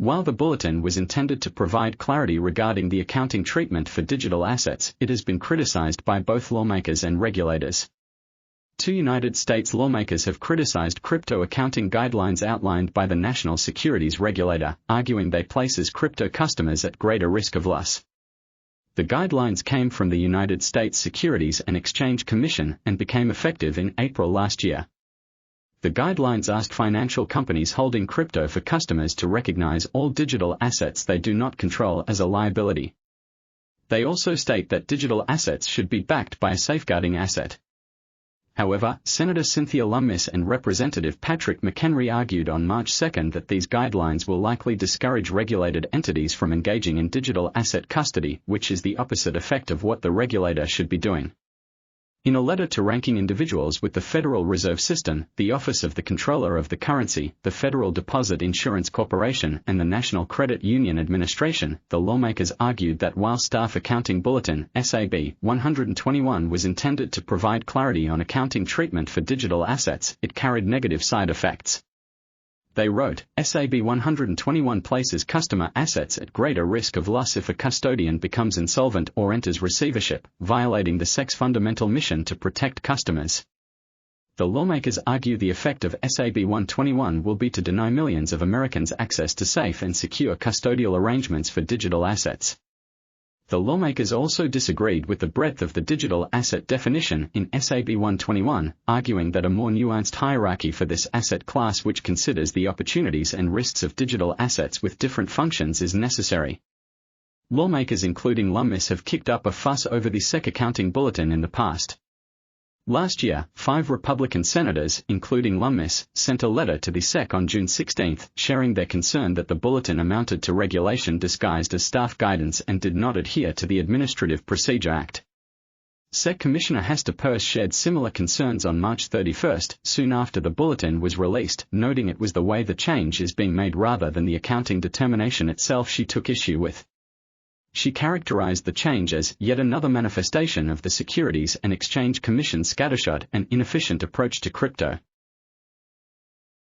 While the bulletin was intended to provide clarity regarding the accounting treatment for digital assets, it has been criticized by both lawmakers and regulators. Two United States lawmakers have criticized crypto accounting guidelines outlined by the National Securities Regulator, arguing they places crypto customers at greater risk of loss. The guidelines came from the United States Securities and Exchange Commission and became effective in April last year. The guidelines asked financial companies holding crypto for customers to recognize all digital assets they do not control as a liability. They also state that digital assets should be backed by a safeguarding asset. However, Senator Cynthia Lummis and Representative Patrick McHenry argued on March 2 that these guidelines will likely discourage regulated entities from engaging in digital asset custody, which is the opposite effect of what the regulator should be doing. In a letter to ranking individuals with the Federal Reserve System, the Office of the Comptroller of the Currency, the Federal Deposit Insurance Corporation, and the National Credit Union Administration, the lawmakers argued that while Staff Accounting Bulletin (SAB) 121 was intended to provide clarity on accounting treatment for digital assets, it carried negative side effects. They wrote, SAB 121 places customer assets at greater risk of loss if a custodian becomes insolvent or enters receivership, violating the SEC's fundamental mission to protect customers. The lawmakers argue the effect of SAB 121 will be to deny millions of Americans access to safe and secure custodial arrangements for digital assets. The lawmakers also disagreed with the breadth of the digital asset definition in SAB 121, arguing that a more nuanced hierarchy for this asset class which considers the opportunities and risks of digital assets with different functions is necessary. Lawmakers including Lummis have kicked up a fuss over the SEC accounting bulletin in the past. Last year, 5 Republican senators, including Lummis, sent a letter to the SEC on June 16, sharing their concern that the bulletin amounted to regulation disguised as staff guidance and did not adhere to the Administrative Procedure Act. SEC Commissioner Hester Peirce shared similar concerns on March 31, soon after the bulletin was released, noting it was the way the change is being made rather than the accounting determination itself she took issue with. She characterized the change as yet another manifestation of the Securities and Exchange Commission's scattershot and inefficient approach to crypto.